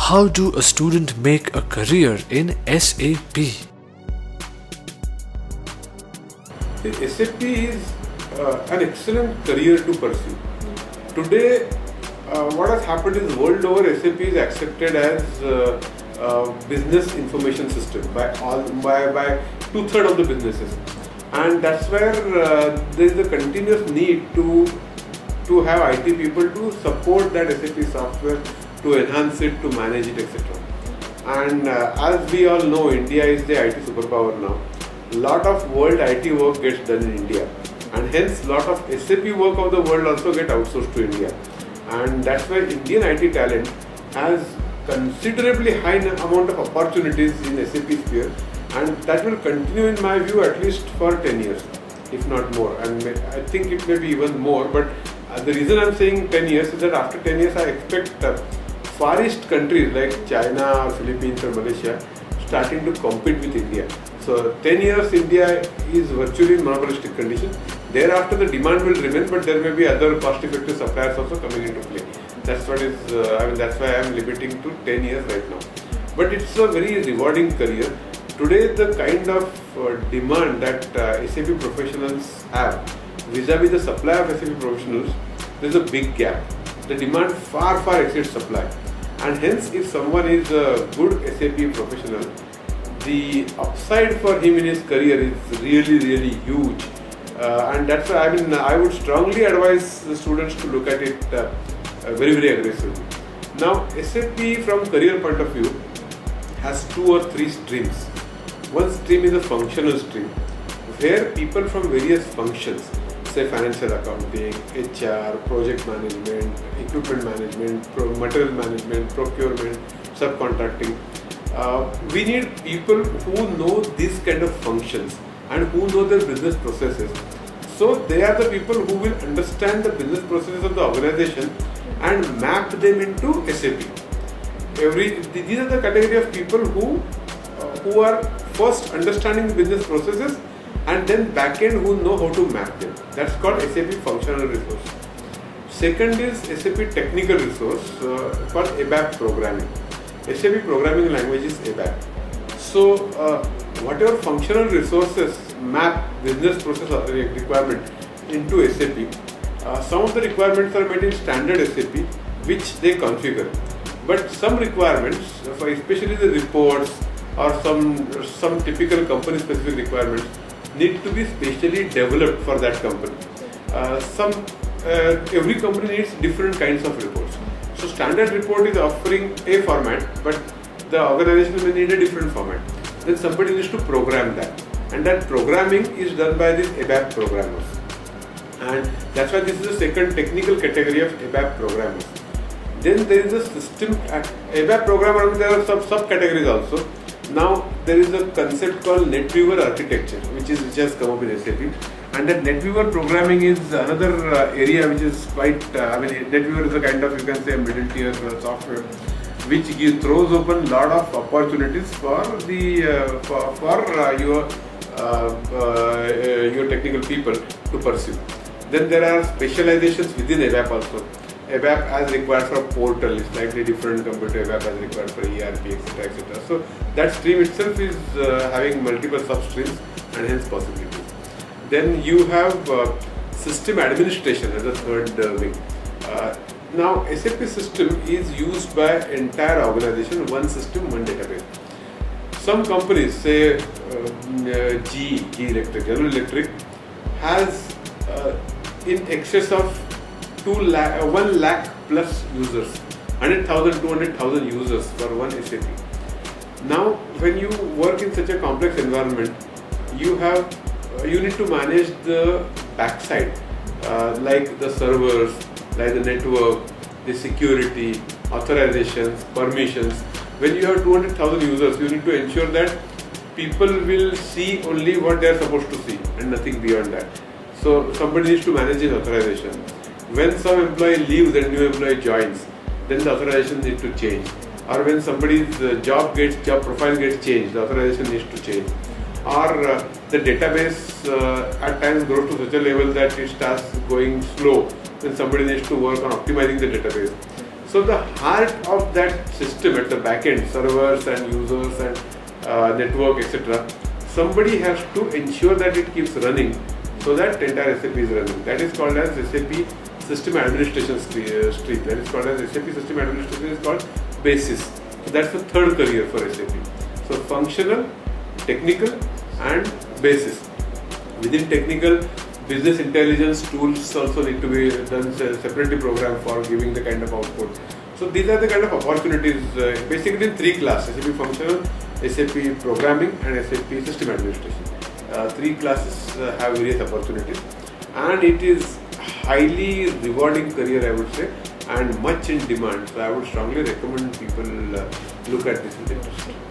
How do a student make a career in SAP? SAP is an excellent career to pursue. Today, what has happened is world over SAP is accepted as business information system by 2/3 of the businesses, and that's where there is a continuous need to have IT people to support that SAP software, to enhance it, to manage it, etc. And as we all know, India is the IT superpower now. Lot of world IT work gets done in India, and hence lot of SAP work of the world also get outsourced to India, and that's why Indian IT talent has considerably high amount of opportunities in SAP sphere, and that will continue in my view at least for 10 years, if not more, and I think it may be even more. But the reason I'm saying 10 years is that after 10 years I expect Far East countries like China, Philippines or Malaysia starting to compete with India. So 10 years India is virtually in monopolistic condition. Thereafter the demand will remain, but there may be other cost-effective suppliers also coming into play. That's what is, that's why I am limiting to 10 years right now. But it's a very rewarding career. Today the kind of demand that SAP professionals have vis-a-vis the supply of SAP professionals, there is a big gap. The demand far exceeds supply, and hence if someone is a good SAP professional, the upside for him in his career is really huge, and that's why I would strongly advise the students to look at it very aggressively. Now SAP from career point of view has 2 or 3 streams. One stream is a functional stream where people from various functions, say financial accounting, HR, project management, equipment management, material management, procurement, subcontracting. We need people who know these kind of functions and who know their business processes. So they are the people who will understand the business processes of the organization and map them into SAP. These are the category of people who are first understanding the business processes, and then backend who know how to map them. That's called SAP functional resource. Second is SAP technical resource called ABAP programming. SAP programming language is ABAP. So whatever functional resources map business process requirement into SAP, some of the requirements are made in standard SAP which they configure. But some requirements, especially the reports or some typical company specific requirements, need to be specially developed for that company. Every company needs different kinds of reports. So standard report is offering a format, but the organization may need a different format. Then somebody needs to program that, and that programming is done by these ABAP programmers. And that's why this is the second technical category of ABAP programmers. Then there is a system ABAP programmer. There are some subcategories also. Now there is a concept called NetWeaver architecture, which has come up in SAP, and that NetWeaver programming is another area which is quite. NetWeaver is a kind of, you can say, middle tier software, which throws open a lot of opportunities for your technical people to pursue. Then there are specializations within ABAP also. ABAP as required for portal is slightly different compared to ABAP as required for ERP, etc. So that stream itself is having multiple sub-streams and hence possibilities. Then you have system administration as a third wing. Now SAP system is used by entire organization, one system, one database. Some companies, say GE Electric, General Electric, has in excess of 1 lakh plus users, 100,000, 200,000 users for one SAP. Now, when you work in such a complex environment, you need to manage the backside, like the servers, like the network, the security, authorizations, permissions. When you have 200,000 users, you need to ensure that people will see only what they are supposed to see and nothing beyond that. So somebody needs to manage his authorization. When some employee leaves and new employee joins, then the authorization needs to change. Or when somebody's job profile gets changed, the authorization needs to change. Or the database at times grows to such a level that it starts going slow, then somebody needs to work on optimizing the database. So the heart of that system at the back end, servers and users and network, etc., somebody has to ensure that it keeps running so that entire SAP is running. That is called as SAP System Administration stream. That is called as SAP System Administration is called BASIS. So that's the third career for SAP. So functional, technical and BASIS. Within technical, business intelligence tools also need to be done separately programmed for giving the kind of output. So these are the kind of opportunities basically in three classes: SAP Functional, SAP Programming and SAP System Administration. Three classes have various opportunities, and it is highly rewarding career, I would say, and much in demand. So I would strongly recommend people look at this with interest.